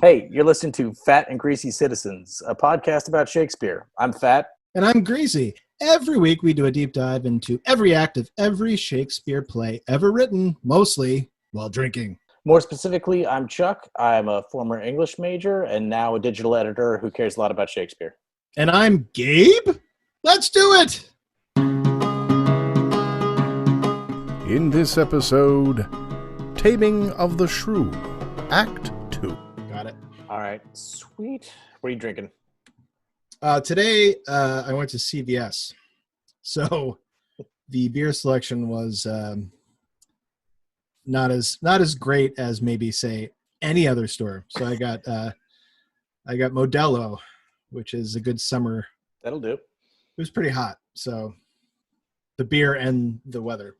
Hey, you're listening to Fat and Greasy Citizens, a podcast about Shakespeare. I'm Fat. And I'm Greasy. Every week we do a deep dive into every act of every Shakespeare play ever written, mostly while drinking. More specifically, I'm Chuck. I'm a former English major and now a digital editor who cares a lot about Shakespeare. And I'm Gabe. Let's do it! In this episode, Taming of the Shrew, Act II. Got it. All right, sweet. What are you drinking? Today, I went to CVS. So the beer selection was not as great as maybe, say, any other store. So I got Modelo, which is a good summer. That'll do. It was pretty hot, so the beer and the weather.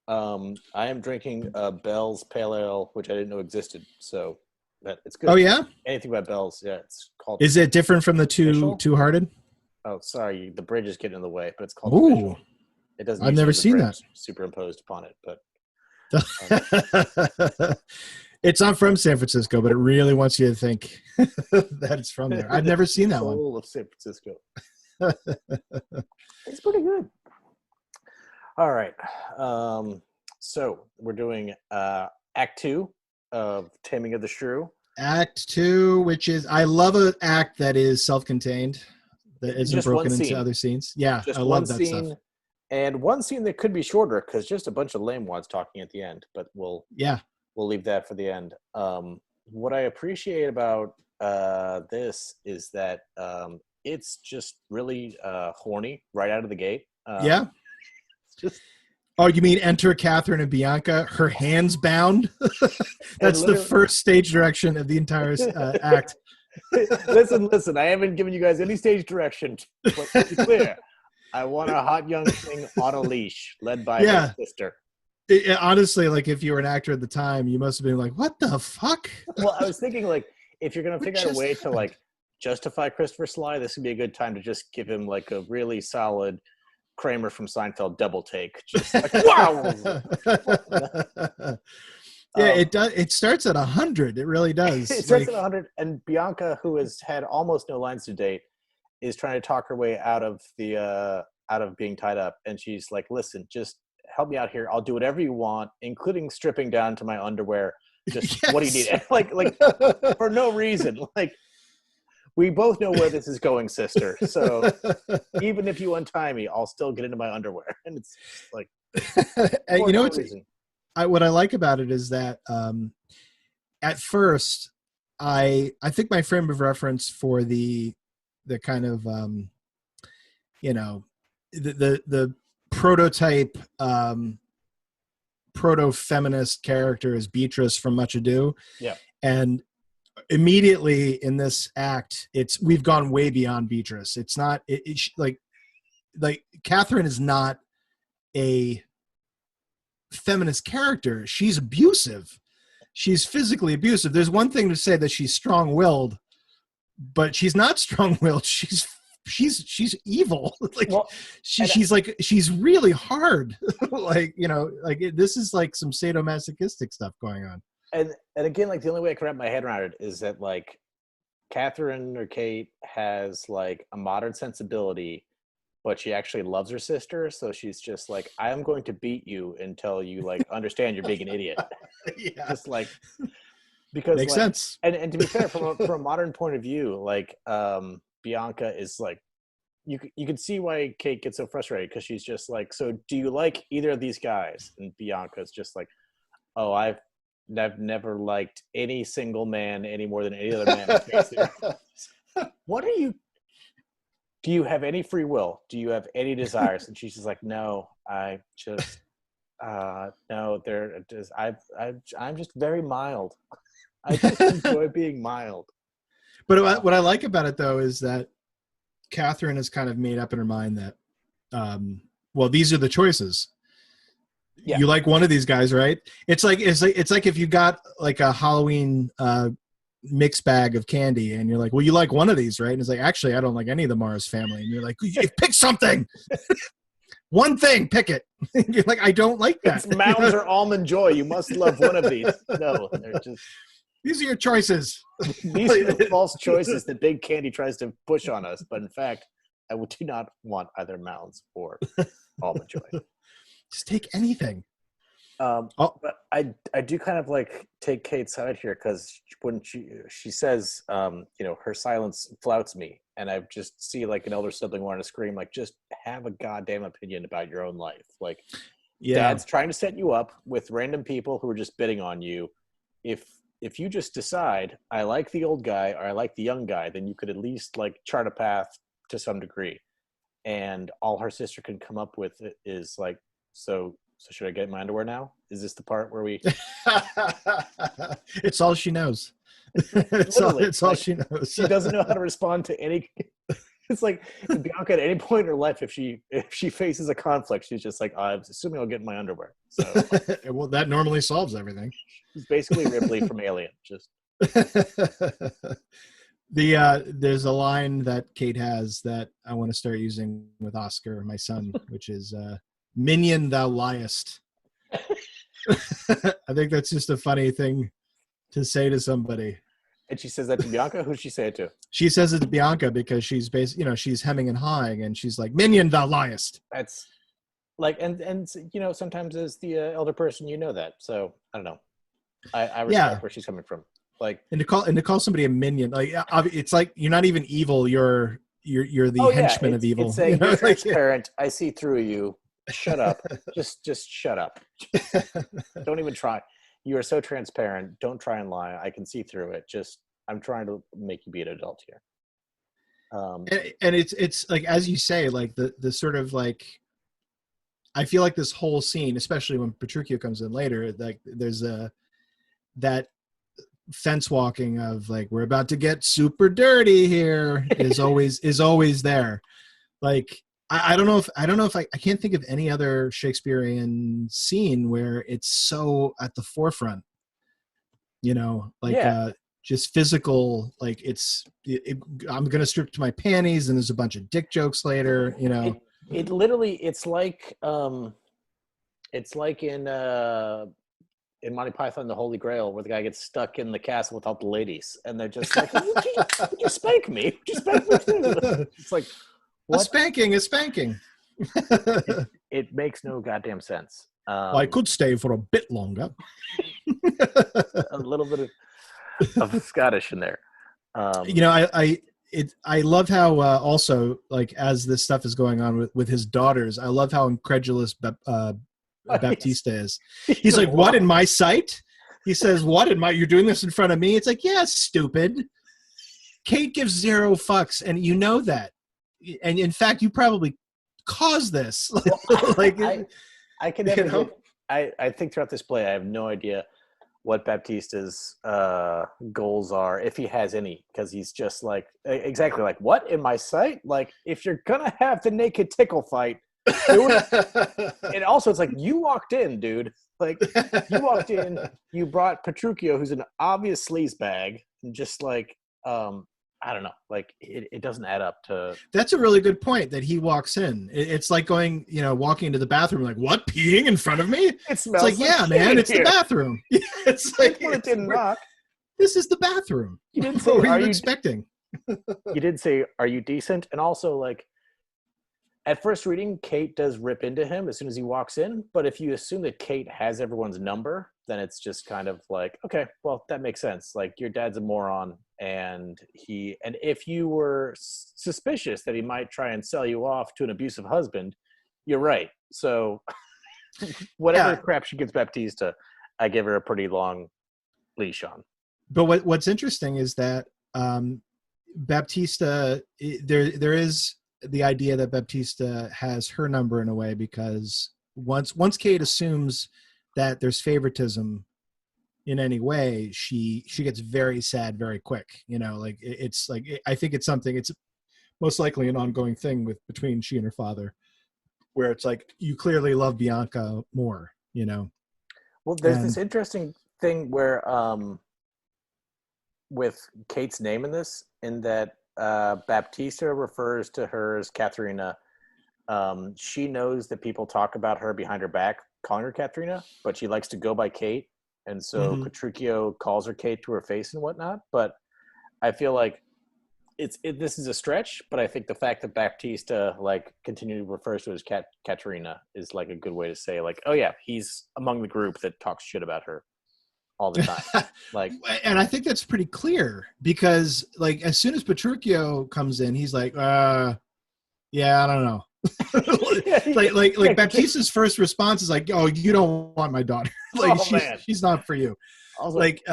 I am drinking Bell's Pale Ale, which I didn't know existed. So it's good. Oh yeah, anything about Bell's? Yeah, it's called. Is it different from the Official? Two Hearted? Oh, sorry, the bridge is getting in the way, but it's called. Ooh, Official. It doesn't. I've never seen that superimposed upon it, but. It's not from San Francisco, but it really wants you to think that it's from there. I've never seen that one. Soul of San Francisco. It's pretty good. All right. So we're doing Act 2 of Taming of the Shrew. Act 2, which is, I love an act that is self-contained, that isn't Just broken one into scene. other scenes. Yeah, Just I one love that scene, stuff. and one scene that could be shorter because just a bunch of lame wads talking at the end, but we'll leave that for the end. What I appreciate about this is that it's just really horny right out of the gate. Yeah. Just Oh, you mean enter Catherine and Bianca, her hands bound? That's the first stage direction of the entire act. Listen. I haven't given you guys any stage direction. But to be clear, I want a hot young thing on a leash, led by his sister. Honestly, like if you were an actor at the time, you must have been like, "What the fuck?" Well, I was thinking like if you're gonna figure out a way to like justify Christopher Sly, this would be a good time to just give him like a really solid Kramer from Seinfeld double take. Just like, wow. Yeah, it does. It starts at 100. It really does. It starts at 100, and Bianca, who has had almost no lines to date, is trying to talk her way out of being tied up. And she's like, "Listen, just help me out here. I'll do whatever you want, including stripping down to my underwear. Just What do you need?" like for no reason. Like, we both know where this is going, sister. So even if you untie me, I'll still get into my underwear. And it's like, you know, what I like about it is that at first, I think my frame of reference for the kind of the prototype proto-feminist character is Beatrice from Much Ado. Yeah, and immediately in this act, we've gone way beyond Beatrice. It's not like Catherine is not a feminist character. She's abusive. She's physically abusive. There's one thing to say that she's strong-willed, but she's not strong-willed. She's evil. She's really hard. This is like some sadomasochistic stuff going on. And again, like the only way I can wrap my head around it is that like Catherine or Kate has like a modern sensibility, but she actually loves her sister. So she's just like, I am going to beat you until you like understand you're being an idiot. Yeah. Just like, because makes sense. And to be fair, from a modern point of view, like Bianca is like, you can see why Kate gets so frustrated because she's just like, so do you like either of these guys? And Bianca's just like, oh, I've never liked any single man any more than any other man. What are you? Do you have any free will? Do you have any desires? And she's just like, no, I just no. I'm just very mild. I just enjoy being mild. But what I like about it though is that Catherine has kind of made up in her mind that, well, these are the choices. Yeah. You like one of these guys, right? It's like if you got like a Halloween mixed bag of candy and you're like, well, you like one of these, right? And it's like, actually, I don't like any of the Mars family. And you're like, pick something. One thing, pick it. You're like, I don't like that. It's Mounds or Almond Joy. You must love one of these. No, they're just These are your choices. These are the false choices that Big Candy tries to push on us. But in fact, I do not want either Mounds or Almond Joy. Just take anything. But I do kind of like take Kate's side here, because when she says, her silence flouts me, and I just see like an elder sibling wanting to scream, like, just have a goddamn opinion about your own life. Like, Dad's trying to set you up with random people who are just bidding on you. If you just decide, I like the old guy or I like the young guy, then you could at least like chart a path to some degree. And all her sister can come up with is like, so should I get my underwear now? Is this the part where we... It's all she knows. It's all she knows. She doesn't know how to respond to any... It's like Bianca at any point in her life, if she faces a conflict, she's just like, I'm assuming I'll get in my underwear. So well, that normally solves everything. She's basically Ripley from Alien. Just there's a line that Kate has that I want to start using with Oscar, my son, which is "Minion, thou liest." I think that's just a funny thing to say to somebody. And she says that to Bianca? Who'd she say it to? She says it to Bianca because she's she's hemming and hawing, and she's like, "Minion, thou liest." That's like, and sometimes as the elder person, that. So I don't know. I respect where she's coming from. Like, and to call somebody a minion, like, it's like you're not even evil. You're the henchman of evil. It's saying, you're transparent. I see through you. Shut up. just shut up. Don't even try. You are so transparent. Don't try and lie. I can see through it. I'm trying to make you be an adult here. And it's like, as you say, like the sort of like, I feel like this whole scene, especially when Petruchio comes in later, like there's that fence walking of like, we're about to get super dirty here is always there. Like, I don't know if I can't think of any other Shakespearean scene where it's so at the forefront, just physical, like I'm going to strip to my panties and there's a bunch of dick jokes later, It literally, it's like in Monty Python, The Holy Grail, where the guy gets stuck in the castle without the ladies. And they're just like, would you spank me? Would you spank me too? It's like, what? A spanking. It makes no goddamn sense. I could stay for a bit longer. A little bit of Scottish in there. I love how also, like, as this stuff is going on with his daughters, I love how incredulous Baptista is. He's like, what, in my sight? He says, what, you're doing this in front of me? It's like, yeah, stupid. Kate gives zero fucks, and you know that. And in fact, you probably caused this. Like, I can never I think throughout this play, I have no idea what Baptista's goals are, if he has any, because he's just like, exactly like, what, in my sight? Like, if you're gonna have the naked tickle fight, do it. And also, it's like, you walked in, dude. Like, you walked in, you brought Petruchio, who's an obvious sleazebag, and just like, I don't know, like, it doesn't add up to... That's a really good point, that he walks in. It's like going, walking into the bathroom, like, what, peeing in front of me? It smells like yeah, man, it's here. The bathroom. It's like, it didn't knock. This is the bathroom. You didn't say, what were you expecting? You didn't say, are you decent? And also, like, at first reading, Kate does rip into him as soon as he walks in, but if you assume that Kate has everyone's number, then it's just kind of like, okay, well, that makes sense. Like, your dad's a moron, and if you were suspicious that he might try and sell you off to an abusive husband, you're right. So whatever crap she gives Baptista, I give her a pretty long leash on. But what's interesting is that Baptista, there is the idea that Baptista has her number in a way, because once Kate assumes that there's favoritism in any way, she gets very sad very quick. Like, it's like, I think it's most likely an ongoing thing between she and her father, where it's like, you clearly love Bianca more. Well, there's this interesting thing where with Kate's name in this, in that Baptista refers to her as Katharina. She knows that people talk about her behind her back, calling her Katharina, but she likes to go by Kate. and so Petruchio calls her Kate to her face and whatnot. But I feel like this is a stretch, but I think the fact that Baptista like continually refers to her as Katerina is like a good way to say like, oh yeah, he's among the group that talks shit about her all the time. Like, and I think that's pretty clear because like as soon as Petruchio comes in, he's like, yeah, I don't know. like Baptista's first response is like, oh, you don't want my daughter. Like she's not for you. Also, like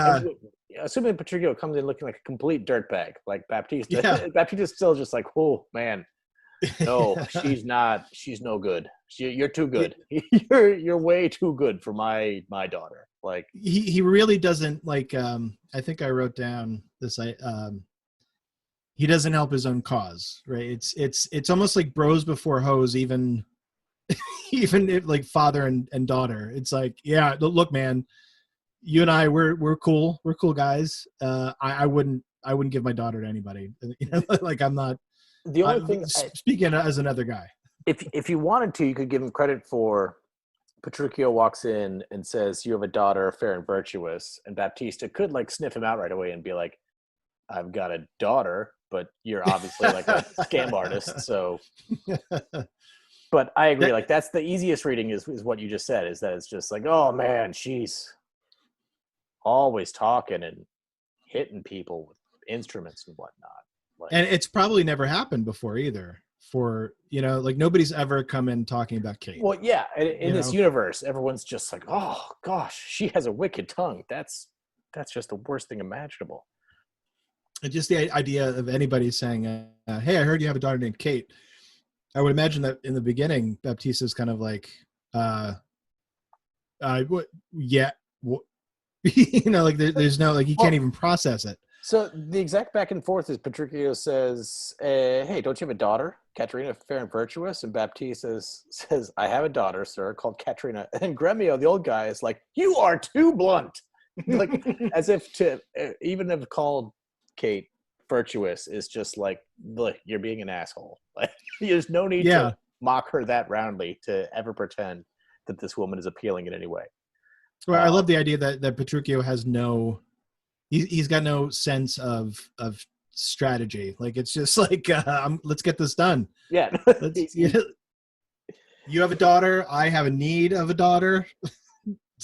assuming Petruchio comes in looking like a complete dirtbag, like Baptista, Baptista's still just like, oh man, no, she's not. She's no good. You're too good. You're way too good for my daughter. Like he really doesn't like. I think I wrote down this. He doesn't help his own cause, right? It's almost like bros before hoes, even if like father and daughter. It's like, yeah, look, man. You and I, we're cool. We're cool guys. I wouldn't give my daughter to anybody. You know, like I'm not. The only thing, speaking as another guy. If you wanted to, you could give him credit for Petruchio walks in and says, "You have a daughter, fair and virtuous," and Baptista could like sniff him out right away and be like, "I've got a daughter, but you're obviously like a scam artist." So, but I agree. Like that's the easiest reading is what you just said. Is that it's just like, oh man, she's always talking and hitting people with instruments and whatnot. Like, and it's probably never happened before either. For, you know, like nobody's ever come in talking about Kate. Well, yeah. In this universe, everyone's just like, oh gosh, she has a wicked tongue. That's just the worst thing imaginable. And just the idea of anybody saying, hey, I heard you have a daughter named Kate. I would imagine that in the beginning, Baptista's kind of like, yeah. You know, like there's no, like he can't even process it. So the exact back and forth is Petruchio says, hey, don't you have a daughter, Katerina, fair and virtuous? And Baptista says, I have a daughter, sir, called Katerina. And Gremio, the old guy, is like, you are too blunt. Like, as if to even have called Kate virtuous is just like, look, you're being an asshole. Like, there's no need to mock her that roundly to ever pretend that this woman is appealing in any way. Well, I love the idea that Petruchio has no, he's got no sense of strategy. Like it's just like, let's get this done. Yeah. You have a daughter. I have a need of a daughter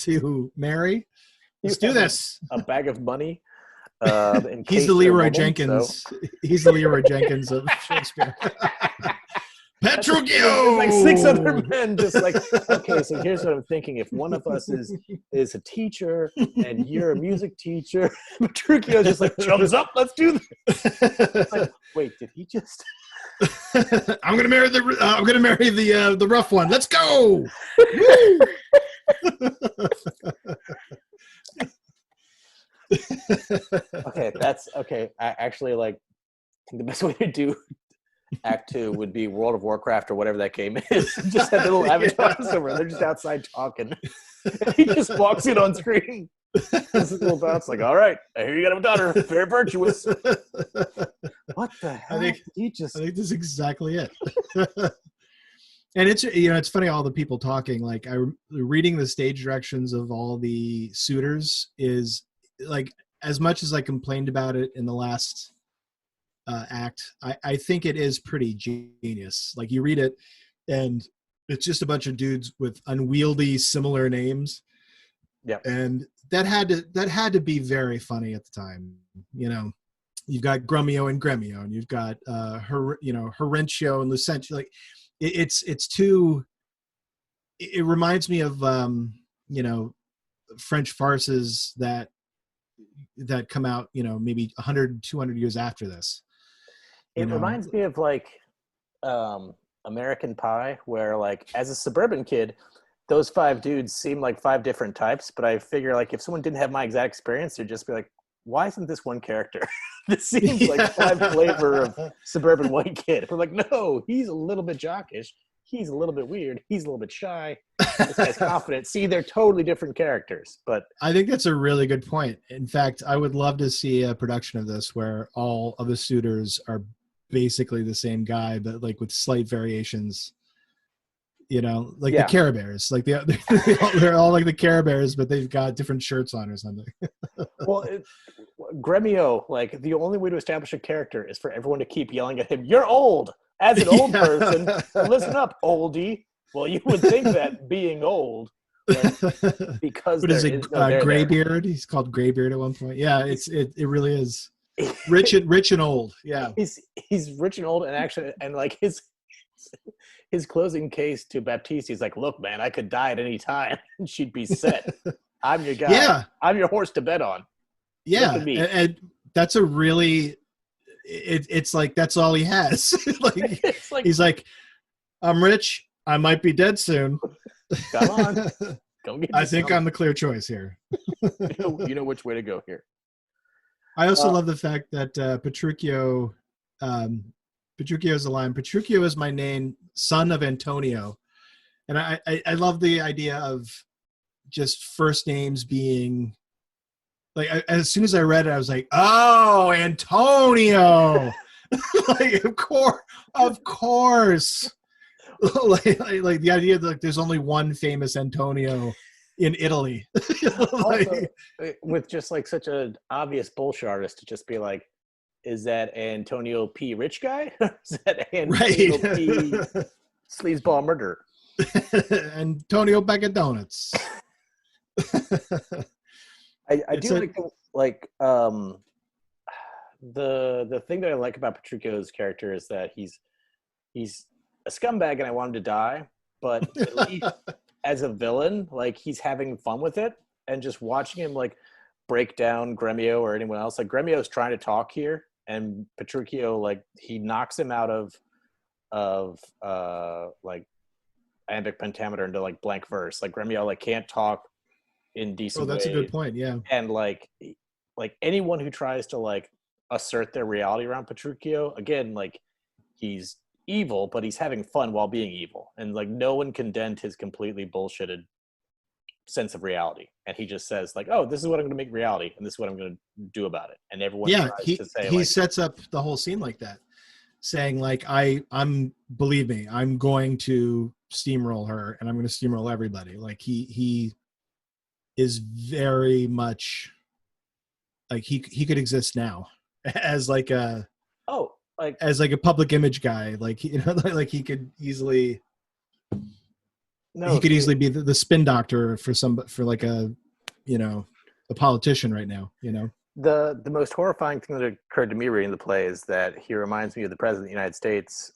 to marry. Let's do this. A bag of money. He's the Leroy Jenkins. So. He's the Leroy Jenkins of Shakespeare. Petruchio! Like 6 other men just like, okay, so here's what I'm thinking. If one of us is a teacher and you're a music teacher, Petruchio just like jumps up, let's do this. Like, wait, did he just I'm gonna marry the rough one. Let's go. Okay, that's okay. I actually like the best way to do Act 2 would be World of Warcraft or whatever that game is. Just have little avatars over. They're just outside talking. And he just walks in on screen. This little bounce like, all right, I hear you got a daughter, very virtuous. What the hell? I think this is exactly it. And it's, you know, it's funny, all the people talking, like reading the stage directions of all the suitors is like, as much as I complained about it in the last act, I think it is pretty genius. Like you read it and it's just a bunch of dudes with unwieldy similar names. Yeah. And that had to be very funny at the time. You know, you've got Grumio and Gremio, and you've got Horentio and Lucentio. Like it's too, it reminds me of French farces that come out, maybe 100, 200 years after this. It reminds me of like American Pie, where like as a suburban kid, those 5 dudes seem like 5 different types, but I figure like if someone didn't have my exact experience, they'd just be like, why isn't this one character? This seems like 5 flavor of suburban white kid. We're like, no, he's a little bit jockish. He's a little bit weird. He's a little bit shy. This guy's confident. See, they're totally different characters. But I think that's a really good point. In fact, I would love to see a production of this where all of the suitors are basically the same guy, but like with slight variations. You know, like Yeah. the Care Bears, like they're all like the Care Bears, but they've got different shirts on or something. Well, Gremio, like the only way to establish a character is for everyone to keep yelling at him, "You're old!" As an old person, listen up, oldie. Well, you would think that being old, like, because What there is it? is no there there. Graybeard. He's called Graybeard at one point. Yeah, it really is rich and old. Yeah. He's rich and old, and actually, and like his closing case to Baptiste, he's like, "Look, man, I could die at any time, and she'd be set. I'm your guy. Yeah. I'm your horse to bet on. Yeah, Look at me." and that's a really, it's like that's all he has. Like, It's like, he's like, I'm rich. I might be dead soon. come on, go get. I think I'm the clear choice here. You know which way to go here. I also love the fact that Petruchio, Petruchio's the line. Petruchio is my name, son of Antonio, and I love the idea of just first names being like. As soon as I read it, I was like, oh, Antonio. Like, of course. like the idea that like, there's only one famous Antonio in Italy. Like, Also, with just like such an obvious bullshit artist to just be like, is that Antonio P. Rich guy? Is that Antonio P. Sleazeball murderer? Antonio Bag of Donuts. I do like the thing that I like about Petruchio's character is that he's a scumbag and I want him to die, but at least as a villain, like he's having fun with it, and just watching him like break down Gremio or anyone else. Like Gremio's trying to talk here, and Petruchio, like, he knocks him out of like iambic pentameter into like blank verse. Like Gremio like can't talk in decent that's ways. a good point. Yeah. And like anyone who tries to like assert their reality around Petruchio, again, like he's evil, but he's having fun while being evil, and like no one can dent his completely bullshitted sense of reality. And he just says like, oh, this is what I'm going to make reality, and this is what I'm going to do about it. And everyone tries to say, he like, sets up the whole scene like that, saying like, I'm believe me, I'm going to steamroll her, and I'm going to steamroll everybody. Like he is very much like he could exist now as like a as like a public image guy, like, you know, like he could easily easily be the spin doctor for like a, you know, a politician right now, you know. The most horrifying thing that occurred to me reading the play is that he reminds me of the president of the United States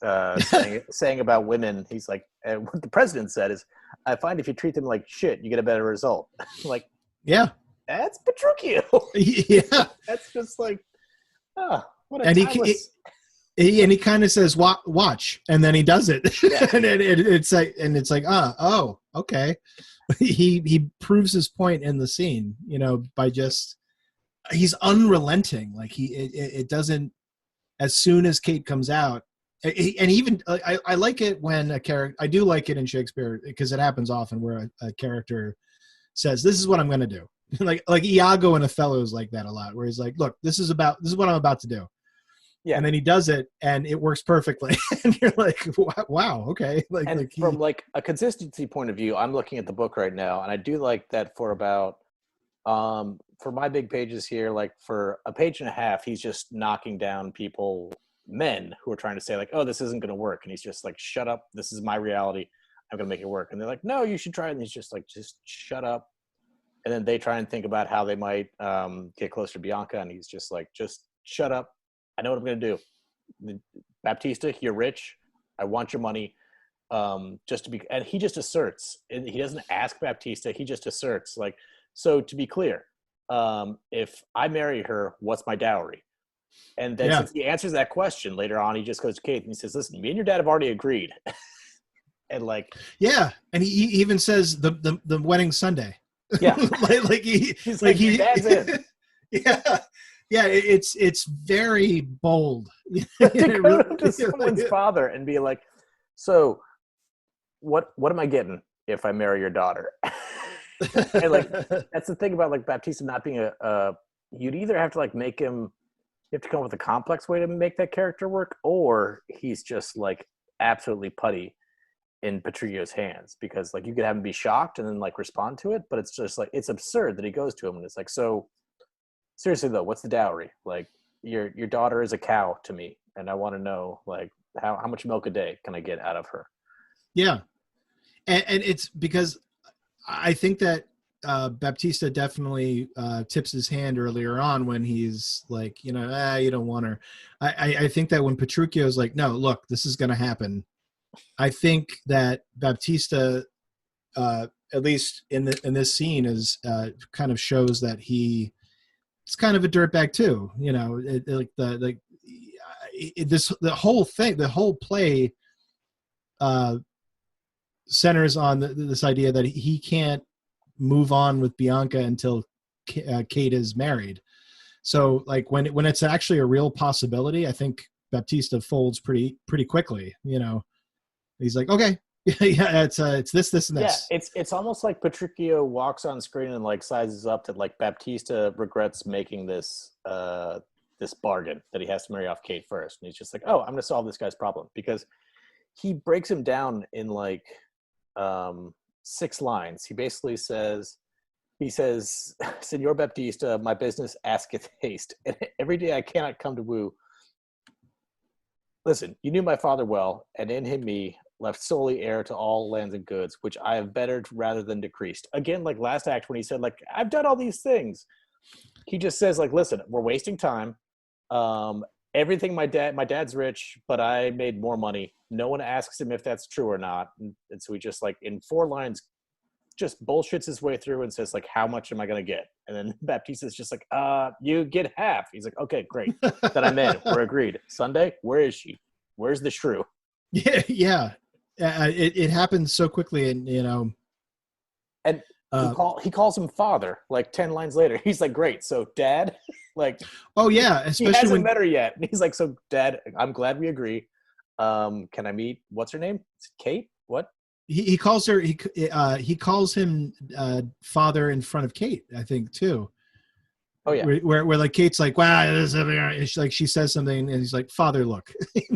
saying about women. He's like, what the president said is, I find if you treat them like shit, you get a better result. Like, yeah, that's Petruchio. Yeah, that's just like, oh, what a and timeless... he kind of says watch, and then he does it. Yeah. And it's like oh, okay. He proves his point in the scene, you know, by just, he's unrelenting. Like it doesn't, as soon as Kate comes out, and even I like it when a character, I do like it in Shakespeare because it happens often where a character says, this is what I'm going to do. like Iago in Othello is like that a lot, where he's like, look, this is what I'm about to do. Yeah. And then he does it and it works perfectly. And you're like, wow, okay. From like a consistency point of view, I'm looking at the book right now, and I do like that for about for my big pages here, like for a page and a half, he's just knocking down men who are trying to say like, oh, this isn't going to work. And he's just like, shut up. This is my reality. I'm going to make it work. And they're like, no, you should try it. And he's just like, just shut up. And then they try and think about how they might get closer to Bianca. And he's just like, just shut up. I know what I'm going to do. Baptista, you're rich. I want your money. And he just asserts, and he doesn't ask Baptista. He just asserts like, so to be clear, if I marry her, what's my dowry? And then since he answers that question later on, he just goes to Kate and he says, listen, me and your dad have already agreed. And like, yeah. And he even says the wedding Sunday. Yeah. he's like, your dad's in. Yeah. Yeah, it's very bold. To go to someone's father and be like, so what am I getting if I marry your daughter? And like, that's the thing about like Baptista not being you'd either have to like make him, you have to come up with a complex way to make that character work, or he's just like absolutely putty. in Petruchio's hands, because like you could have him be shocked and then like respond to it, but it's just like it's absurd that he goes to him and it's like, so seriously though, what's the dowry? Like your daughter is a cow to me, and I want to know like how much milk a day can I get out of her? Yeah. And it's because I think that Baptista definitely tips his hand earlier on when he's like, you don't want her. I think that when Petruchio's like, no, look, this is going to happen. I think that Baptista, at least in this scene, is kind of shows that it's kind of a dirtbag too. The whole play centers on this idea that he can't move on with Bianca until Kate is married. So like when it's actually a real possibility, I think Baptista folds pretty quickly. He's like, okay, yeah, it's this and this. Yeah, it's almost like Petruchio walks on screen and like sizes up that like Baptista regrets making this this bargain that he has to marry off Kate first, and he's just like, oh, I'm gonna solve this guy's problem, because he breaks him down in like 6 lines. He basically says, Senor Baptista, my business asketh haste, and every day I cannot come to woo. Listen, you knew my father well, and in him me, left solely heir to all lands and goods, which I have bettered rather than decreased. Again, like last act when he said, like, I've done all these things. He just says, like, listen, we're wasting time. Everything my dad's rich, but I made more money. No one asks him if that's true or not. And so he just, like, in 4 lines, just bullshits his way through and says, like, how much am I going to get? And then Baptista's just like, you get half. He's like, okay, great. Then I'm in. We're agreed. Sunday, where is she? Where's the shrew? Yeah. It happens so quickly, and and he calls him father like 10 lines later. He's like, great, so dad, like, oh yeah, especially he hasn't met her yet, and he's like, so dad, I'm glad we agree. Can I meet, what's her name? Is it Kate? What? He calls her, he calls him father in front of Kate, I think, too. Oh yeah, where like Kate's like, wow, she says something, and he's like, father, look.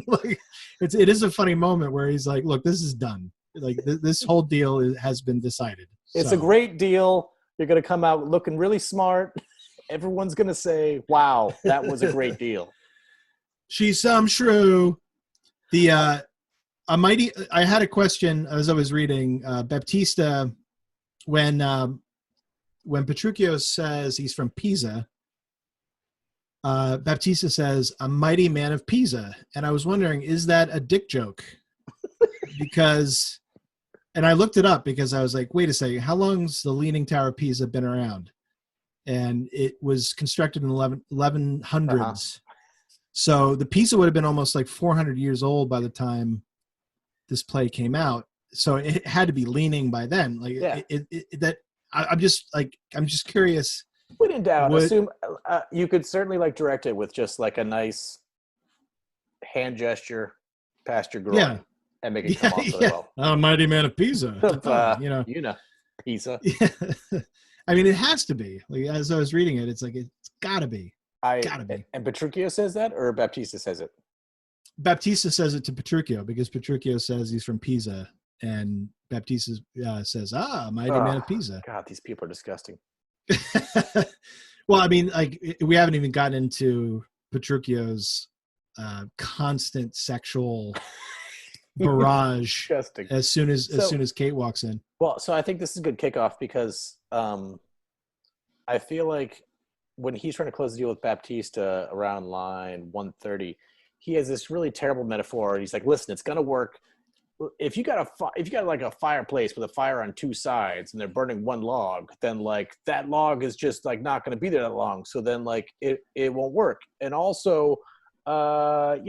Like, it is a funny moment where he's like, look, this is done. Like this whole deal has been decided. It's a great deal. You're gonna come out looking really smart. Everyone's gonna say, wow, that was a great deal. She's some shrew. I had a question as I was reading Baptista when Petruchio says he's from Pisa, Baptista says, a mighty man of Pisa. And I was wondering, is that a dick joke? And I looked it up because I was like, wait a second, how long's the Leaning Tower of Pisa been around? And it was constructed in the 1100s. Uh-huh. So the Pisa would have been almost like 400 years old by the time this play came out. So it had to be leaning by then. Like yeah. I'm just curious. When in doubt, assume you could certainly like direct it with just like a nice hand gesture past your groin and make it come off really well. Oh, mighty man of Pisa. Pisa. Yeah. I mean, it has to be. Like, as I was reading it, it's like it's gotta be. Gotta be. And Petruchio says that, or Baptista says it? Baptista says it to Petruchio because Petruchio says he's from Pisa. And Baptista says, mighty man of Pisa. God, these people are disgusting. Well, I mean, like, we haven't even gotten into Petruchio's constant sexual barrage as soon as Kate walks in. Well, so I think this is a good kickoff because I feel like when he's trying to close the deal with Baptista around line 130, he has this really terrible metaphor. He's like, listen, it's going to work. If you got like a fireplace with a fire on 2 sides and they're burning one log, then like that log is just like not going to be there that long. So then like it won't work. And also, I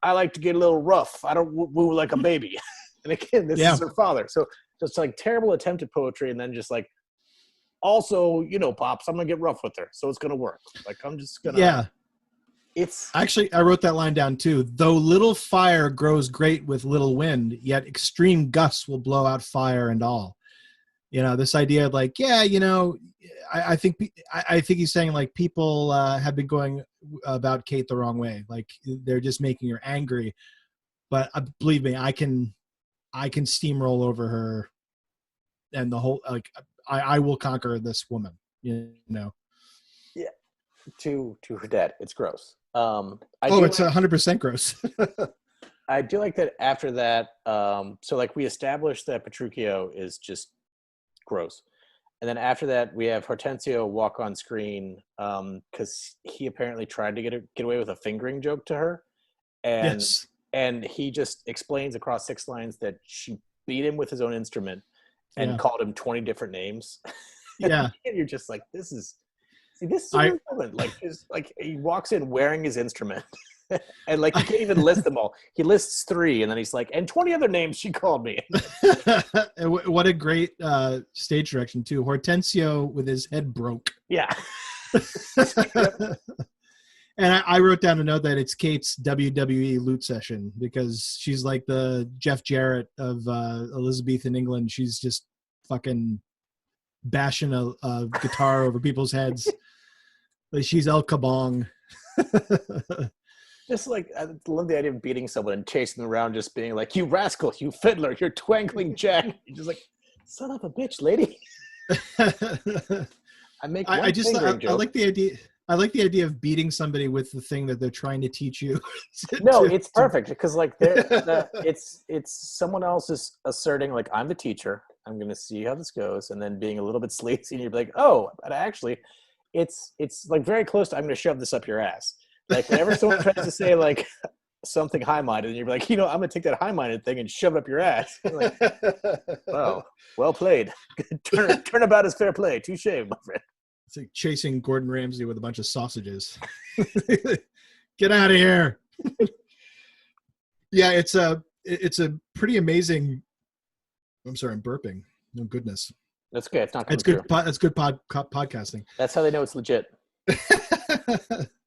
like to get a little rough. I don't woo like a baby. And again, this is her father. So just like terrible attempt at poetry, and then just like, also, Pops, I'm gonna get rough with her, so it's gonna work. Like I'm just gonna. Yeah. It's actually, I wrote that line down too. Though little fire grows great with little wind, yet extreme gusts will blow out fire and all. This idea of like, I think he's saying like people have been going about Kate the wrong way. Like they're just making her angry. but believe me, I can steamroll over her, and the whole I will conquer this woman. You know. Yeah. To her dad, it's gross. It's 100% gross. I do like that after that. So like we established that Petruchio is just gross. And then after that, we have Hortensio walk on screen because he apparently tried to get away with a fingering joke to her. And Yes. and he just explains across 6 lines that she beat him with his own instrument and Yeah. called him 20 different names. Yeah. And you're just like, this is a woman. Like he walks in wearing his instrument. And like he can't even list them all. He lists 3 and then he's like, and 20 other names she called me. What a great stage direction too. Hortensio with his head broke. Yeah. And I wrote down a note that it's Kate's WWE loot session because she's like the Jeff Jarrett of Elizabethan England. She's just fucking bashing a guitar over people's heads. Like she's El Kabong. Just like, I love the idea of beating someone and chasing them around, just being like, you rascal, you fiddler, you're twangling jack. You're just like, son of a bitch, lady. I like the idea. I like the idea of beating somebody with the thing that they're trying to teach you. It's perfect because like it's someone else is asserting like, I'm the teacher. I'm going to see how this goes, and then being a little bit sleazy, and you're like, oh, but actually, it's like very close to I'm going to shove this up your ass. Like whenever someone tries to say like something high-minded, and you're like, I'm going to take that high-minded thing and shove it up your ass. Like, oh, well played. Turnabout is fair play. Touche, my friend. It's like chasing Gordon Ramsay with a bunch of sausages. Get out of here. Yeah, it's a pretty amazing. I'm sorry, I'm burping. Oh goodness. That's good. It's not. It's good. That's good podcasting. That's how they know it's legit.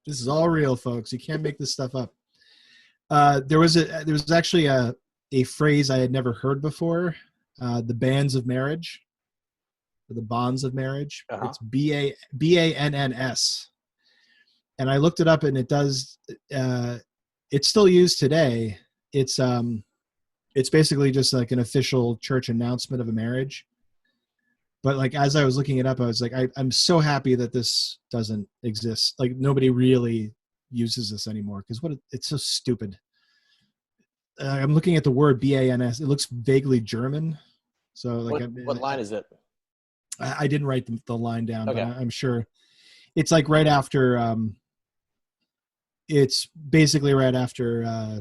This is all real, folks. You can't make this stuff up. There was actually a phrase I had never heard before. The bands of marriage, or the bonds of marriage. Uh-huh. It's BANNS, and I looked it up, and it does. It's still used today. It's basically just like an official church announcement of a marriage. But like as I was looking it up, I was like, I'm so happy that this doesn't exist. Like nobody really uses this anymore because it's so stupid. I'm looking at the word BANS. It looks vaguely German. So like, what line is it? I didn't write the line down, okay. But I'm sure it's like right after. It's basically right after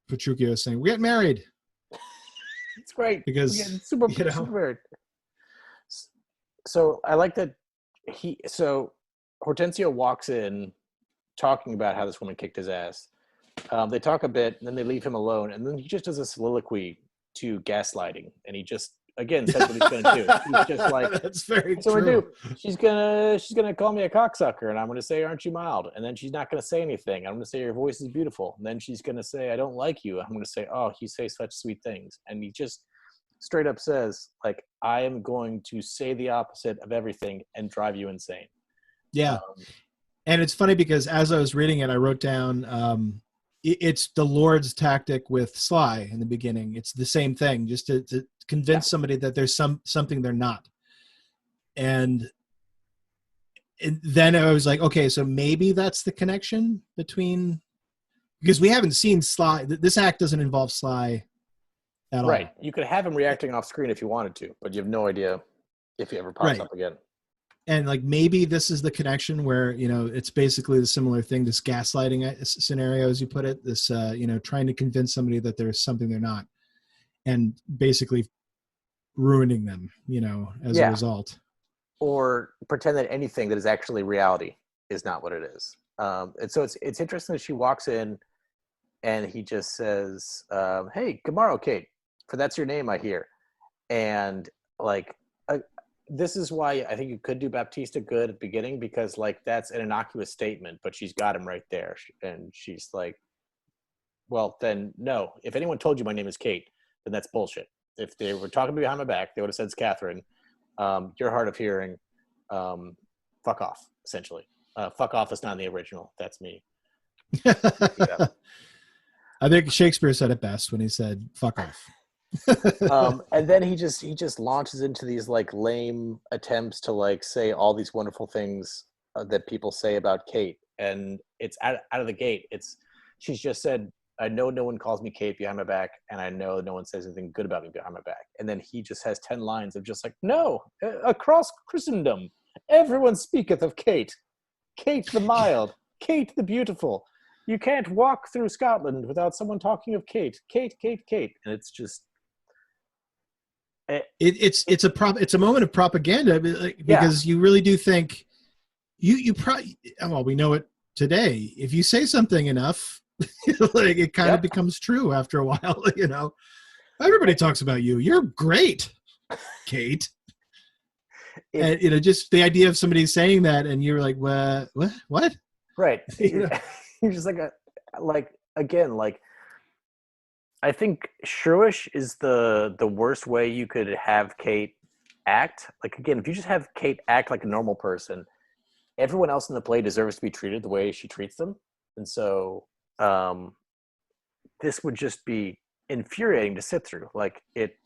Petruchio saying, "We get married." It's great because super weird. So I like that Hortensio walks in talking about how this woman kicked his ass. They talk a bit, and then they leave him alone, and then he just does a soliloquy to gaslighting, and he just again says what he's going to do. He's just like, "That's very true." We do. She's gonna call me a cocksucker, and I'm going to say, "Aren't you mild?" And then she's not going to say anything. I'm going to say, "Your voice is beautiful." And then she's going to say, "I don't like you." I'm going to say, "Oh, you say such sweet things," and he just straight up says, like, I am going to say the opposite of everything and drive you insane. Yeah. And it's funny because as I was reading it, I wrote down, it's the Lord's tactic with Sly in the beginning. It's the same thing, just to convince somebody that there's something they're not. And then I was like, okay, so maybe that's the connection between, because we haven't seen Sly. This act doesn't involve Sly at all. Right. You could have him reacting off screen if you wanted to, but you have no idea if he ever pops up again. And like maybe this is the connection where, it's basically the similar thing, this gaslighting scenario, as you put it, this, trying to convince somebody that there's something they're not and basically ruining them, as a result. Or pretend that anything that is actually reality is not what it is. And so it's interesting that she walks in and he just says, hey, good morrow, Kate, for that's your name, I hear. And like, this is why I think you could do Baptista good at the beginning, because like that's an innocuous statement, but she's got him right there. And she's like, well, then no, if anyone told you my name is Kate, then that's bullshit. If they were talking behind my back, they would have said it's Catherine. You're hard of hearing. Fuck off, essentially. Fuck off is not in the original. That's me. I think Shakespeare said it best when he said, fuck off. And then he just launches into these like lame attempts to like say all these wonderful things that people say about Kate, and it's out of the gate. She's just said, I know no one calls me Kate behind my back, and I know no one says anything good about me behind my back. And then he just has 10 lines of just like, no, across Christendom, everyone speaketh of Kate. Kate the mild, Kate the beautiful. You can't walk through Scotland without someone talking of Kate. Kate, Kate, Kate. And it's just... It's a moment of propaganda because you really do think you probably, well, we know it today. If you say something enough, like it kind of becomes true after a while. Everybody talks about you. You're great, Kate. And just the idea of somebody saying that, and you're like, what? Right. You're just again, I think shrewish is the worst way you could have Kate act. Like, again, if you just have Kate act like a normal person, everyone else in the play deserves to be treated the way she treats them. And so this would just be infuriating to sit through. Like, it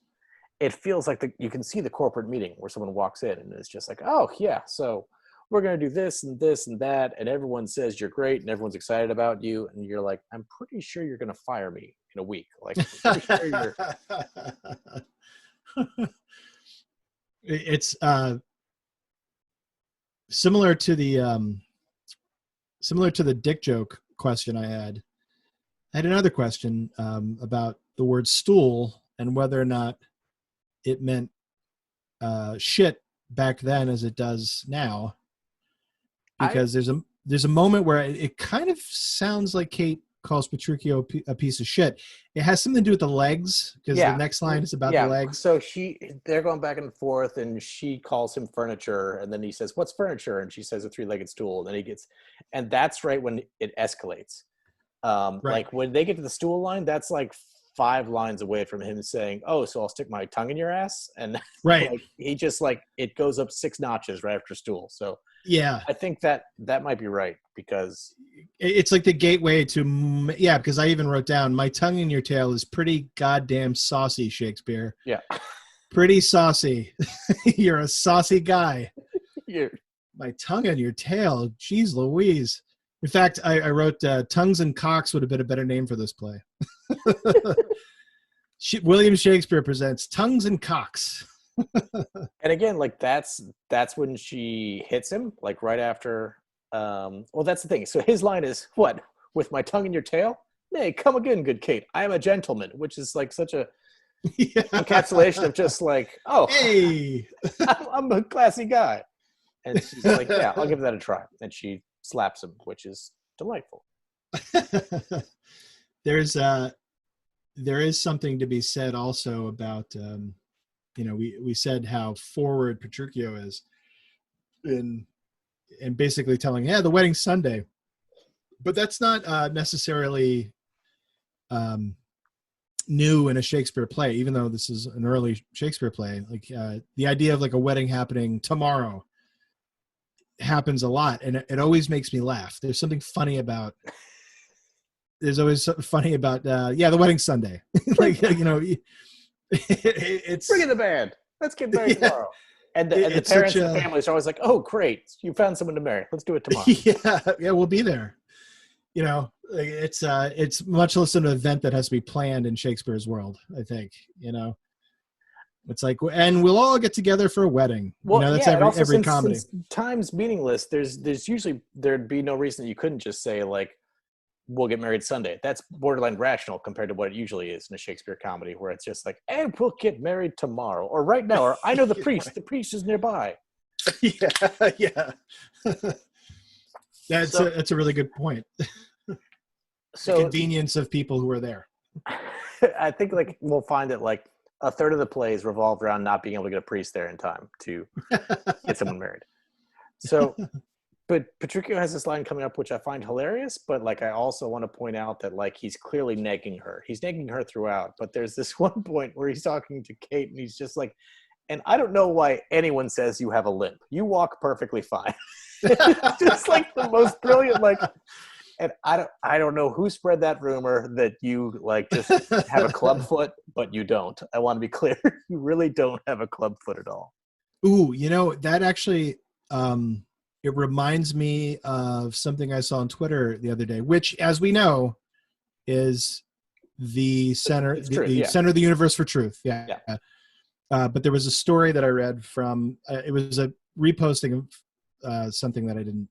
feels like you can see the corporate meeting where someone walks in and it's just like, oh, yeah, so we're going to do this and this and that. And everyone says you're great and everyone's excited about you. And you're like, I'm pretty sure you're going to fire me in a week. Like, I'm pretty sure it's similar to the dick joke question I had. I had another question about the word stool and whether or not it meant shit back then as it does now. Because there's a moment where it kind of sounds like Kate calls Petruchio a piece of shit. It has something to do with the legs, because the next line is about the legs. So they're going back and forth, and she calls him furniture, and then he says, "What's furniture?" And she says, "A three-legged stool." And then and that's right when it escalates. Right. Like when they get to the stool line, that's like 5 lines away from him saying, "Oh, so I'll stick my tongue in your ass," and right, he just it goes up 6 notches right after stool. So yeah, I think that might be right, because it's like the gateway to because I even wrote down, my tongue in your tail is pretty goddamn saucy, Shakespeare. Yeah, pretty saucy. You're a saucy guy. Yeah. My tongue in your tail, geez Louise. In fact, I wrote Tongues and Cocks would have been a better name for this play. William Shakespeare presents Tongues and Cocks. And again, that's when she hits him, like right after. Well, that's the thing. So his line is, "What, with my tongue in your tail? Nay, come again, good Kate. I am a gentleman," which is like such a encapsulation of just like, oh, hey, I'm a classy guy. And she's like, "Yeah, I'll give that a try." And she slaps him, which is delightful. There is something to be said also about we said how forward Petruchio is in basically telling, the wedding's Sunday, but that's not necessarily new in a Shakespeare play, even though this is an early Shakespeare play. Like the idea of like a wedding happening tomorrow happens a lot, and it always makes me laugh. There's something funny about the wedding's Sunday. Like, it's bring in the band, let's get married tomorrow. And the parents and the families are always like, "Oh, great, you found someone to marry, let's do it tomorrow." Yeah, we'll be there. It's much less an event that has to be planned in Shakespeare's world, I think. It's like, and we'll all get together for a wedding. Well, that's every comedy. Since time's meaningless, there's usually, there'd be no reason you couldn't just say like, "We'll get married Sunday." That's borderline rational compared to what it usually is in a Shakespeare comedy, where it's just like, "And we'll get married tomorrow," or "right now," or "I know the priest. Right. The priest is nearby." Yeah. That's a really good point. So the convenience of people who are there. I think we'll find that like a third of the plays revolved around not being able to get a priest there in time to get someone married. So, but Petruchio has this line coming up, which I find hilarious, but like I also want to point out that like he's clearly negging her. He's negging her throughout, but there's this one point where he's talking to Kate and he's just like, "And I don't know why anyone says you have a limp. You walk perfectly fine." It's just like the most brilliant, like, And I don't know who spread that rumor that you like just have a club foot, but you don't. I want to be clear. You really don't have a club foot at all. Ooh, that actually, it reminds me of something I saw on Twitter the other day, which, as we know, is the center, center of the universe for truth. Yeah. But there was a story that I read from, it was a reposting of something that I didn't,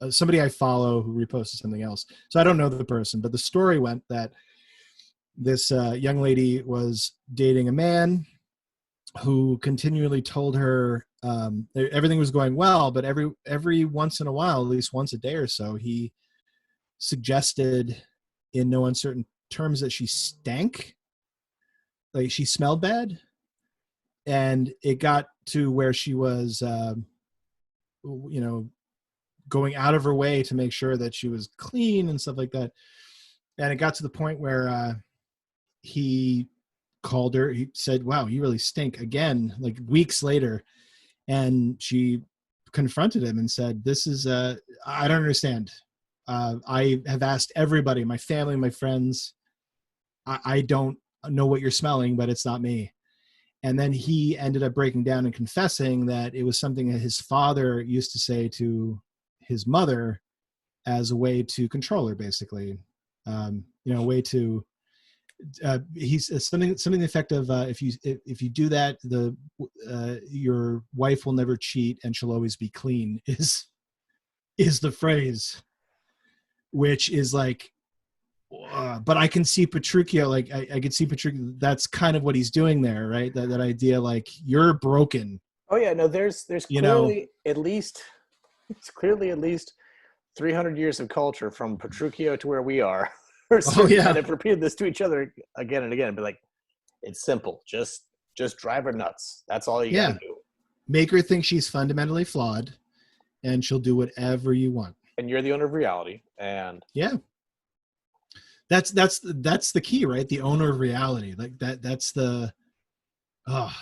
somebody I follow who reposted something else. So I don't know the person, but the story went that this young lady was dating a man who continually told her everything was going well, but every once in a while, at least once a day or so, he suggested in no uncertain terms that she stank, like she smelled bad. And it got to where she was, going out of her way to make sure that she was clean and stuff like that. And it got to the point where he called her. He said, "Wow, you really stink," again, like weeks later. And she confronted him and said, "This is, I don't understand. I have asked everybody, my family, my friends. I don't know what you're smelling, but it's not me." And then he ended up breaking down and confessing that it was something that his father used to say to his mother as a way to control her, basically. A way to, he's something to the effect of, if you do that, your wife will never cheat and she'll always be clean, is the phrase, which is like, but I can see Petruchio, like I could see Petruchio, that's kind of what he's doing there, right? That idea, like, you're broken. Oh yeah, no, there's clearly at least 300 years of culture from Petruchio to where we are. And have repeated this to each other again and again, and be like, it's simple. Just drive her nuts. That's all you gotta do. Make her think she's fundamentally flawed, and she'll do whatever you want. And you're the owner of reality. And that's the key, right? The owner of reality. Like that's the, oh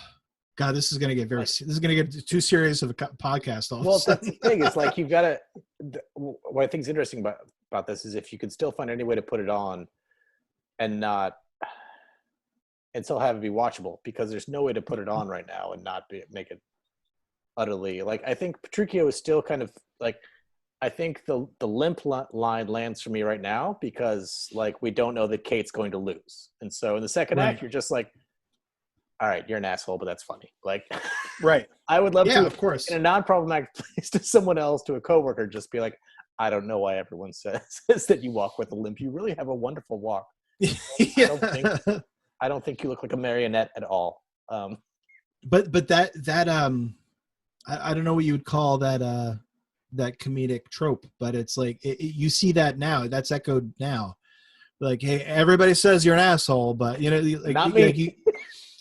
God, this is going to get too serious of a podcast. Well, that's the thing. It's like, you've got to, what I think is interesting about this is if you can still find any way to put it on and still have it be watchable, because there's no way to put it on right now and not make it utterly, like, I think Petruchio is still kind of like, I think the limp line lands for me right now because, like, we don't know that Kate's going to lose. And so in the second act, you're just like, all right, you're an asshole, but that's funny. Like, right. I would love to, of course, in a non-problematic place, to someone else, to a coworker, just be like, I don't know why everyone says that you walk with a limp. You really have a wonderful walk. I don't think you look like a marionette at all. But that I don't know what you would call that, that comedic trope, but it's like, you see that now, that's echoed now, like, hey, everybody says you're an asshole, but like, not me.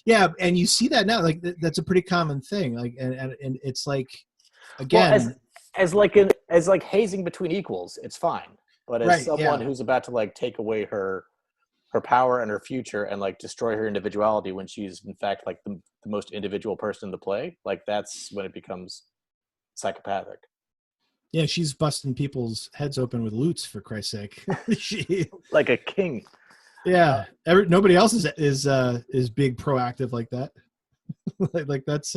Like, and you see that now, like that's a pretty common thing, like, and it's like, again, well, as hazing between equals, it's fine, but as someone who's about to, like, take away her power and her future and, like, destroy her individuality when she's in fact, like, the most individual person in the play, like, that's when it becomes psychopathic. Yeah, she's busting people's heads open with loots, for Christ's sake. Like a king. Yeah, nobody else is big proactive like that. like that's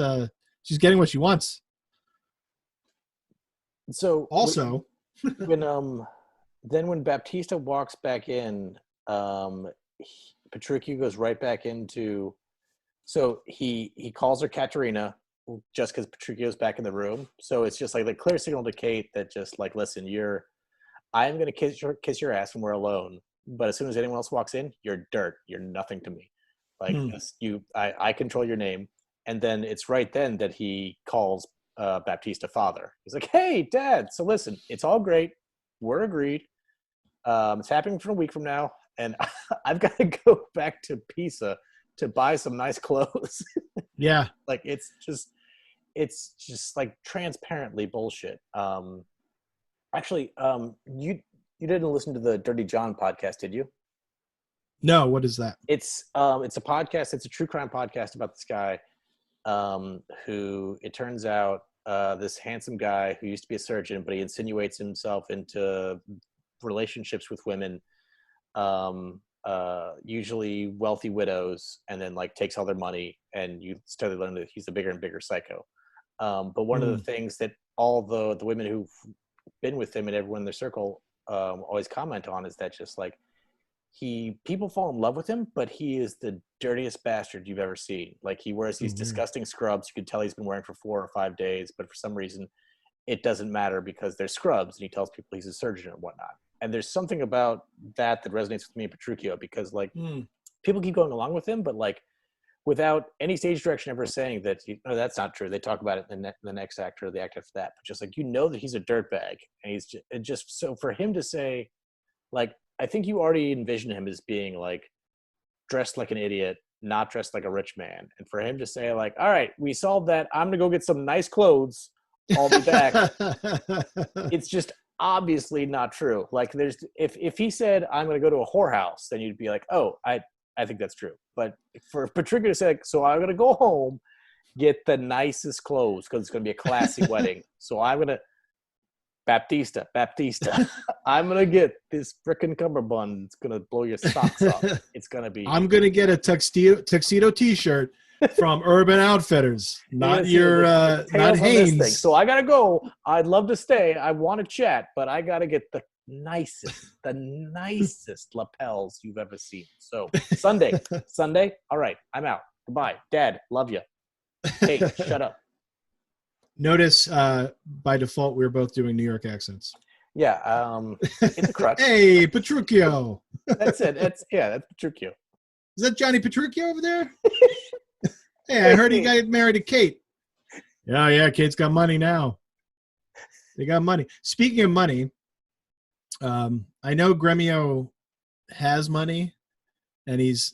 she's getting what she wants. So also, when Baptista walks back in, Petruchio goes right back into. So he calls her Katerina, just because Petruchio's back in the room. So it's just like the clear signal to Kate that just like, listen, I'm going to kiss your ass when we're alone. But as soon as anyone else walks in, you're dirt. You're nothing to me. Like, I control your name. And then it's right then that he calls Baptista father. He's like, hey, Dad. So listen, it's all great. We're agreed. It's happening for a week from now. And I've got to go back to Pisa to buy some nice clothes. Yeah. Like, it's just like transparently bullshit. Actually, you didn't listen to the Dirty John podcast, did you? No, what is that? It's a podcast. It's a true crime podcast about this guy who, it turns out, this handsome guy who used to be a surgeon, but he insinuates himself into relationships with women, usually wealthy widows, and then like takes all their money, and you steadily learn that he's a bigger and bigger psycho. But one of the things that all the women who've been with him and everyone in their circle always comment on is that just like people fall in love with him, but he is the dirtiest bastard you've ever seen. Like he wears these disgusting scrubs. You could tell he's been wearing for 4 or 5 days, but for some reason it doesn't matter because they're scrubs, and he tells people he's a surgeon and whatnot. And there's something about that resonates with me and Petruchio, because like people keep going along with him, but like without any stage direction ever saying that, no, that's not true. They talk about it in the next act or the act after that, but just like, that he's a dirtbag, and he's just so for him to say, like, I think you already envision him as being like dressed like an idiot, not dressed like a rich man. And for him to say like, all right, we solved that. I'm going to go get some nice clothes. I'll be back. It's just obviously not true. Like if he said, I'm going to go to a whorehouse, then you'd be like, oh, I think that's true. But for Patricia to say, like, so I'm going to go home, get the nicest clothes because it's going to be a classy wedding. So I'm going to, Baptista, I'm going to get this frickin' cummerbund. It's going to blow your socks off. It's going to be. I'm going to get a tuxedo t-shirt from Urban Outfitters, not not Hanes. So I got to go. I'd love to stay. I want to chat, but I got to get the nicest lapels you've ever seen. So Sunday. All right, I'm out. Goodbye. Dad, love you. Hey, shut up. Notice by default we're both doing New York accents. Yeah, it's a crutch. Hey, Petruchio. That's it. That's Petruchio. Is that Johnny Petruchio over there? Hey, I heard he got married to Kate. Yeah, Kate's got money now. They got money. Speaking of money, I know Gremio has money, and he's,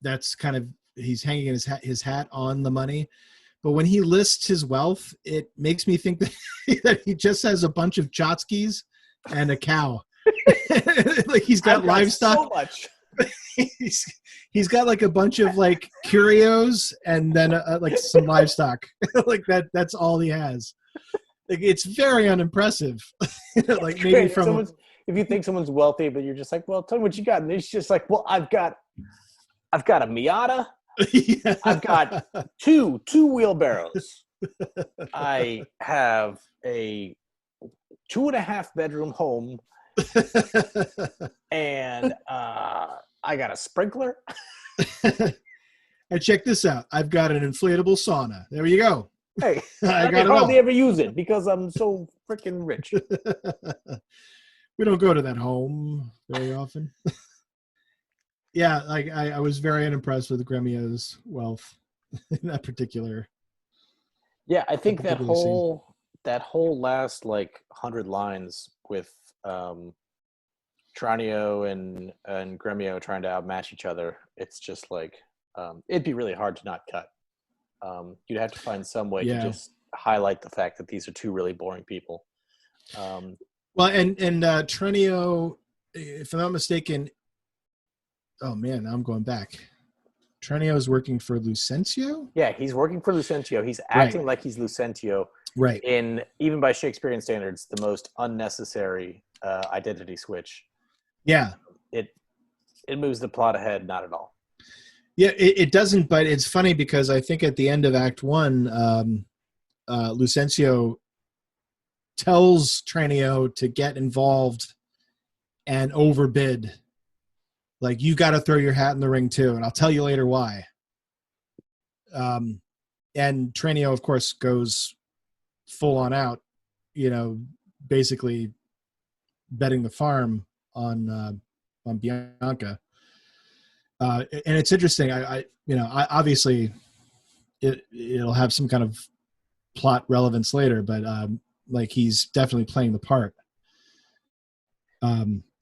that's kind of, he's hanging his hat on the money. But when he lists his wealth, it makes me think that he just has a bunch of tchotchkes and a cow. Like he's got livestock. So much. He's got like a bunch of like curios and then like some livestock. Like that's all he has. Like it's very unimpressive. Like it's maybe great. If you think someone's wealthy, but you're just like, well, tell me what you got, and it's just like, well, I've got a Miata. Yeah. I've got two wheelbarrows. I have a 2.5 bedroom home, and I got a sprinkler. And check this out. I've got an inflatable sauna. There you go. Hey, I can hardly ever use it because I'm so freaking rich. We don't go to that home very often. Yeah, like I was very unimpressed with Gremio's wealth in that particular. Yeah, I think that whole last like 100 lines with Tranio and Gremio trying to outmatch each other. It's just like it'd be really hard to not cut. You'd have to find some way to just highlight the fact that these are two really boring people. Well, and Tranio, if I'm not mistaken. Oh man, now I'm going back. Tranio is working for Lucentio? Yeah, he's working for Lucentio. He's acting like he's Lucentio. Right. In, even by Shakespearean standards, the most unnecessary identity switch. Yeah. It moves the plot ahead, not at all. Yeah, it doesn't, but it's funny because I think at the end of Act 1, Lucentio tells Tranio to get involved and overbid. Like, you got to throw your hat in the ring too, and I'll tell you later why. And Tranio, of course, goes full on out, basically betting the farm on Bianca. And it's interesting. I obviously it'll have some kind of plot relevance later, but like he's definitely playing the part.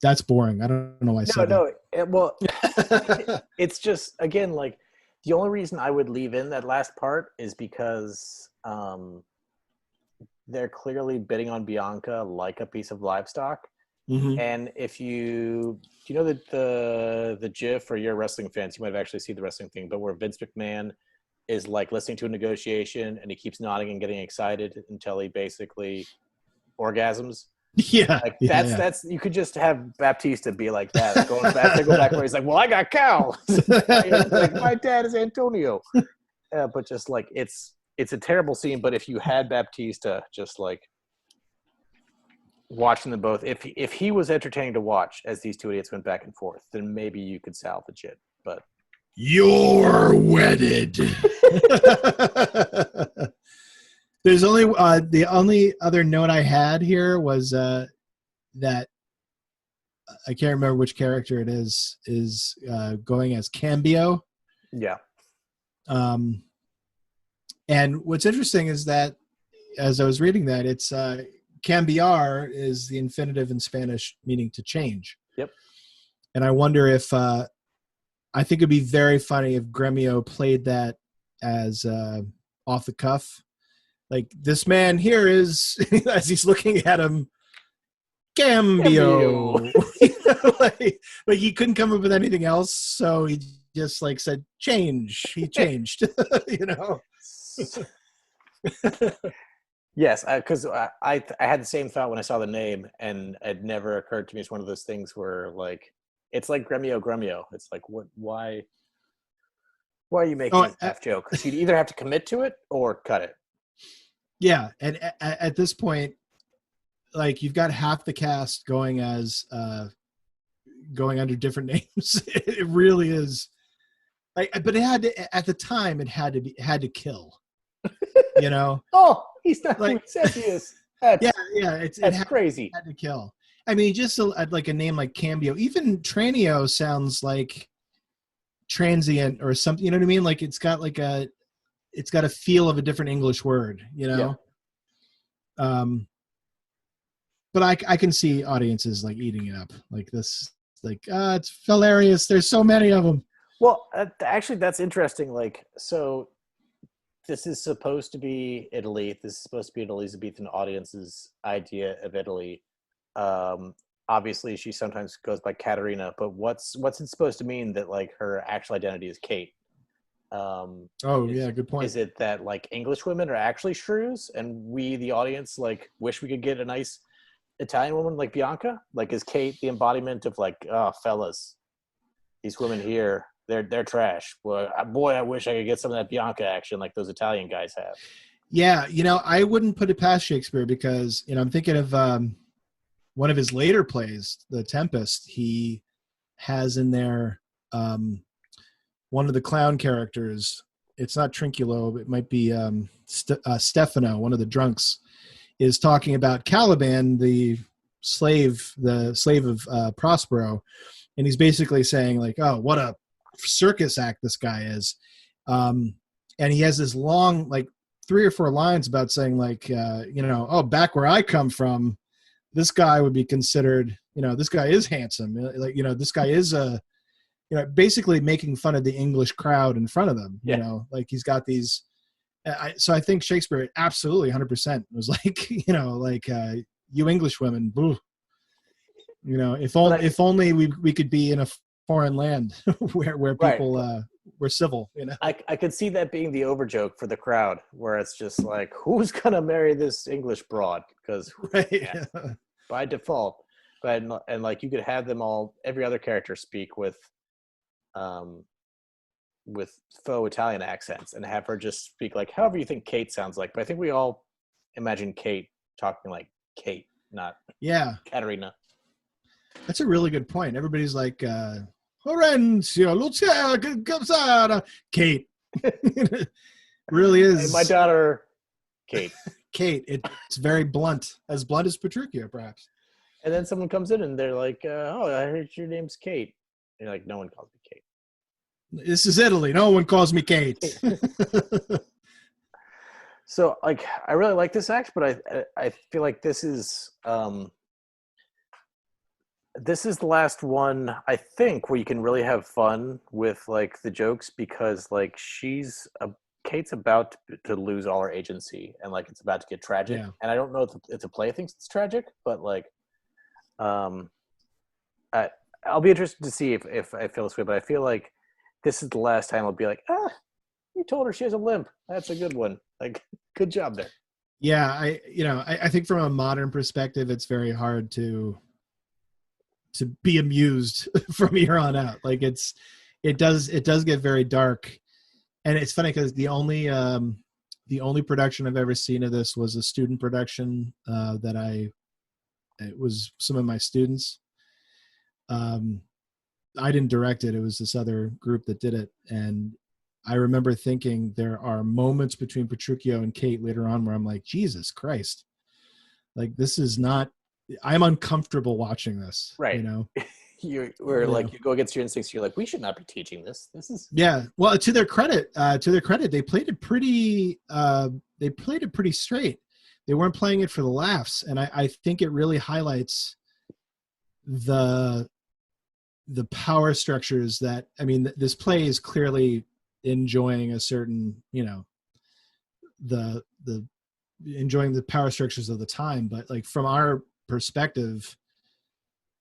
That's boring. I don't know why I said that. Well, it's just, again, like the only reason I would leave in that last part is because they're clearly bidding on Bianca like a piece of livestock. Mm-hmm. And if you know that the GIF, or you're wrestling fans, you might have actually seen the wrestling thing, but where Vince McMahon is like listening to a negotiation and he keeps nodding and getting excited until he basically orgasms. Yeah, Like yeah. that's you could just have Baptista be like that, going back to go back where he's like, well, I got Cal. Like my dad is Antonio. But just like it's a terrible scene. But if you had Baptista just like watching them both, if he was entertaining to watch as these two idiots went back and forth, then maybe you could salvage it. But you're wedded. There's only the only other note I had here was that I can't remember which character it is going as Cambio. yeah. And what's interesting is that as I was reading that, it's cambiar is the infinitive in Spanish meaning to change. Yep. And I wonder if I think it'd be very funny if Gremio played that as off the cuff. Like, this man here is, as he's looking at him, Cambio. You know, like he couldn't come up with anything else, so he just like said change. He changed. You know. Yes, because I had the same thought when I saw the name, and it never occurred to me. It's one of those things where like it's like Gremio. It's like why are you making a half joke? Because you'd either have to commit to it or cut it. Yeah, and at this point, like you've got half the cast going as going under different names. It really is. Like, but it had to, at the time, it had to kill. You know. Oh, he's not like who he says he is. That's crazy. It had to kill. I mean, just like a name like Cambio, even Tranio sounds like transient or something. You know what I mean? Like it's got a feel of a different English word. You know. Yeah. But I can see audiences like eating it up like this. Like it's hilarious. There's so many of them. Well, actually, that's interesting. Like, so this is supposed to be Italy. This is supposed to be an Elizabethan audience's idea of Italy. Obviously, she sometimes goes by Caterina, but what's it supposed to mean that like her actual identity is Kate? Good point. Is it that like English women are actually shrews, and we, the audience, like wish we could get a nice Italian woman like Bianca? Like, is Kate the embodiment of like, oh, fellas, these women here, they're trash. Boy, I wish I could get some of that Bianca action like those Italian guys have. Yeah, I wouldn't put it past Shakespeare because I'm thinking of one of his later plays, The Tempest. He has in there one of the clown characters. It's not Trinculo. It might be Stefano, one of the drunks, is talking about Caliban, the slave of Prospero. And he's basically saying like, oh, what a circus act this guy is. And he has this long, like 3 or 4 lines about saying like, back where I come from, this guy would be considered, this guy is handsome. Like, this guy is basically making fun of the English crowd in front of them, like he's got these. So I think Shakespeare absolutely 100% was like, you English women, boo. If only we could be in a foreign land where people were civil. I could see that being the over joke for the crowd, where it's just like, who's gonna marry this English broad? Because by default, but and like you could have them all, every other character speak with faux Italian accents and have her just speak like however you think Kate sounds like. But I think we all imagine Kate talking like Kate, not Caterina. That's a really good point. Everybody's like Horatio, Lucia, Kate. Really is. Hey, my daughter, Kate. Kate. It's very blunt as Petruchio, perhaps. And then someone comes in and they're like, "Oh, I heard your name's Kate." And you're like, "No one calls me Kate. This is Italy. No one calls me Kate." So, like, I really like this act, but I feel like this is the last one, I think, where you can really have fun with like the jokes, because like Kate's about to lose all her agency and like it's about to get tragic. Yeah. And I don't know if the play thinks it's tragic, but like I'll be interested to see if I feel this way, but I feel like this is the last time I'll be like, you told her she has a limp. That's a good one. Like, good job there. Yeah, I think from a modern perspective, it's very hard to be amused from here on out. Like it does get very dark, and it's funny because the only production I've ever seen of this was a student production it was some of my students. I didn't direct it. It was this other group that did it. And I remember thinking there are moments between Petruchio and Kate later on where I'm like, Jesus Christ, like this is not, I'm uncomfortable watching this. Right. You know, you go against your instincts. You're like, we should not be teaching this. This is. Yeah. Well, to their credit, they played it pretty straight. They weren't playing it for the laughs. And I think it really highlights the power structures that, I mean, this play is clearly enjoying a certain, the enjoying the power structures of the time, but like from our perspective,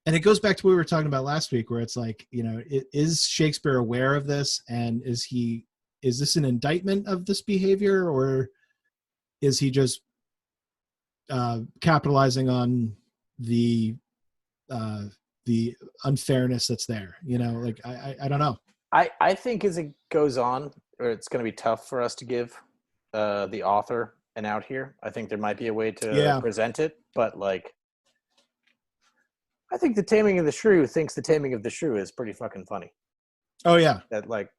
and it goes back to what we were talking about last week, where it's like, is Shakespeare aware of this? And is this an indictment of this behavior, or is he just capitalizing on the unfairness that's there? Like I don't know. I think as it goes on, or it's going to be tough for us to give the author an out here. I think there might be a way to present it, but like, I think the Taming of the Shrew thinks the Taming of the Shrew is pretty fucking funny. Oh yeah, that like.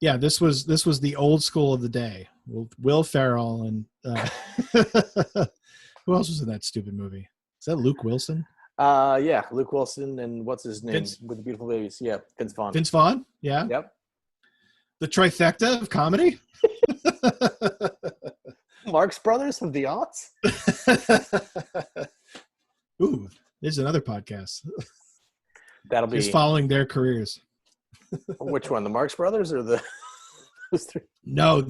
Yeah, this was the old school of the day. Will Ferrell and who else was in that stupid movie? Is that Luke Wilson? Yeah, Luke Wilson and what's his name with the beautiful babies? Yeah, Vince Vaughn. Vince Vaughn? Yeah. Yep. The trifecta of comedy. Marx Brothers of the aughts. Ooh, there's another podcast. That'll be just following their careers. Which one, the Marx Brothers or the those three? No,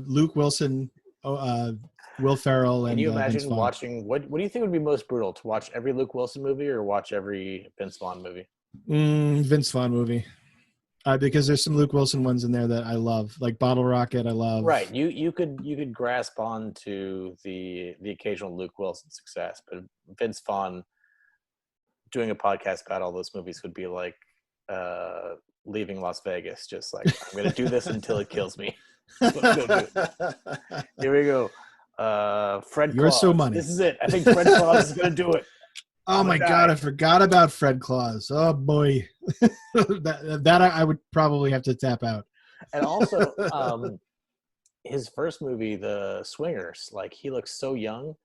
Luke Wilson, Will Ferrell, and can you imagine Vince Vaughn. watching? What do you think would be most brutal, to watch every Luke Wilson movie or watch every Vince Vaughn movie? Vince Vaughn movie, because there's some Luke Wilson ones in there that I love, like Bottle Rocket. I love. Right, you could grasp on to the occasional Luke Wilson success, but Vince Vaughn doing a podcast about all those movies would be like leaving Las Vegas, just like, I'm going to do this until it kills me. That's what I'm gonna do. Here we go. Fred Claus. You're so money. This is it. I think Fred Claus is going to do it. Oh my God, I forgot about Fred Claus. Oh boy. that I would probably have to tap out. And also, his first movie, The Swingers, like, he looks so young.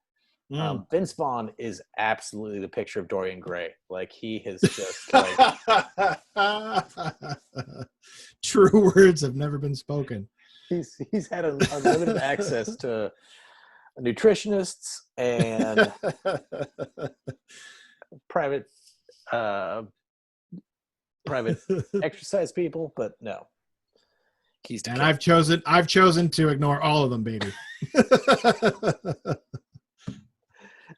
Vince Vaughn is absolutely the picture of Dorian Gray. Like, he has just like true words have never been spoken. He's had unlimited access to nutritionists and private exercise people, but no. I've chosen to ignore all of them, baby.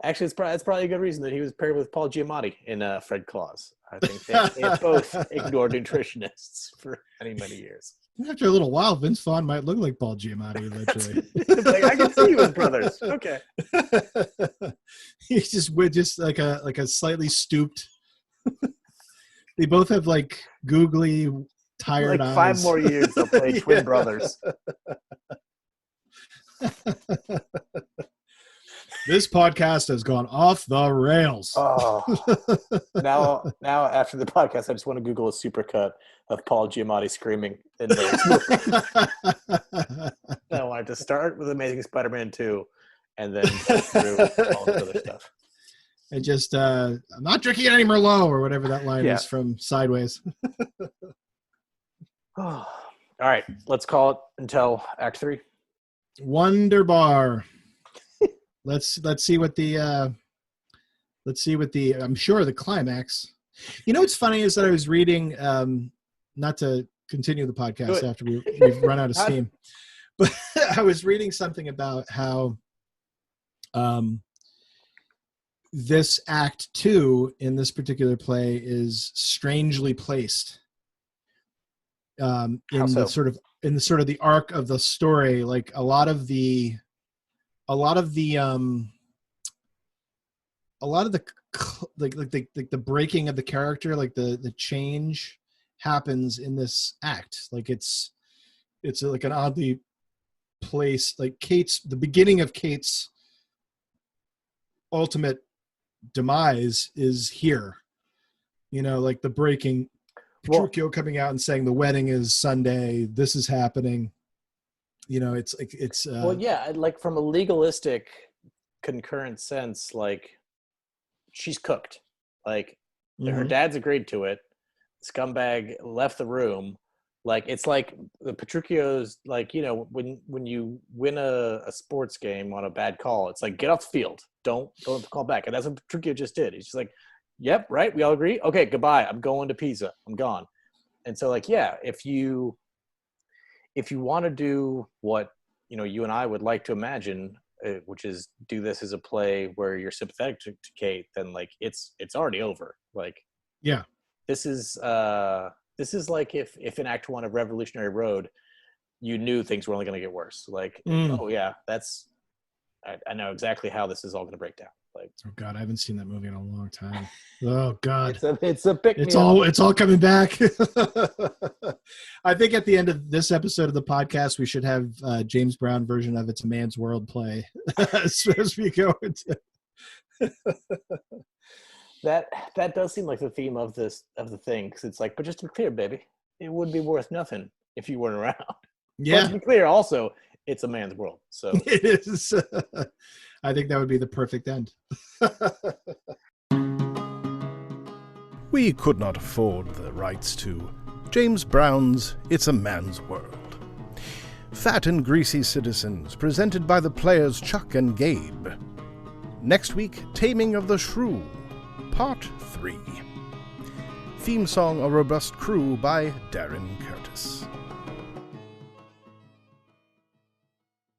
Actually, it's probably a good reason that he was paired with Paul Giamatti in Fred Claus. I think they both ignored nutritionists for many years. After a little while, Vince Vaughn might look like Paul Giamatti eventually. Like, I can see you as brothers. Okay. He's just like a slightly stooped. They both have like googly, tired eyes. 5 more years they'll play twin brothers. This podcast has gone off the rails. Oh. Now after the podcast, I just want to Google a supercut of Paul Giamatti screaming in the I wanted to start with Amazing Spider-Man 2 and then go through all the other stuff. And just, I'm not drinking any Merlot, or whatever that line is from Sideways. All right, let's call it until Act 3. Wonderbar. Let's see what the I'm sure the climax. You know what's funny is that I was reading, not to continue the podcast after we've run out of steam, but I was reading something about how this Act 2 in this particular play is strangely placed in the sort of in the sort of the arc of the story, like a lot of the breaking of the character, like the change happens in this act. Like it's like an oddly placed, like the beginning of Kate's ultimate demise is here, like the breaking, Petruchio coming out and saying the wedding is Sunday, this is happening, it's like it's well, yeah, like from a legalistic concurrent sense, like she's cooked, like her dad's agreed to it, scumbag left the room, like it's like the Petruchio's, like, when you win a sports game on a bad call, it's like, get off the field, don't call back. And that's what Petruchio just did. He's just like, yep, right, we all agree, okay, goodbye, I'm going to Pisa, I'm gone. And so, like, yeah, if you want to do what you and I would like to imagine, which is do this as a play where you're sympathetic to Kate, then like it's already over. Like, yeah, this is like if in Act 1 of Revolutionary Road you knew things were only going to get worse. Like, oh yeah, I know exactly how this is all going to break down. Like, oh god, I haven't seen that movie in a long time. Oh god, it's a pick. It's all coming back. I think at the end of this episode of the podcast, we should have James Brown version of It's a Man's World play as we go into. That does seem like the theme of the thing, because it's like, but just to be clear, baby, it would be worth nothing if you weren't around. Yeah. But to be clear, also, it's a man's world. So it is. I think that would be the perfect end. We could not afford the rights to James Brown's It's a Man's World. Fat and Greasy Citizens, presented by the players Chuck and Gabe. Next week, Taming of the Shrew, Part 3. Theme song A Robust Crew by Darren Curtis.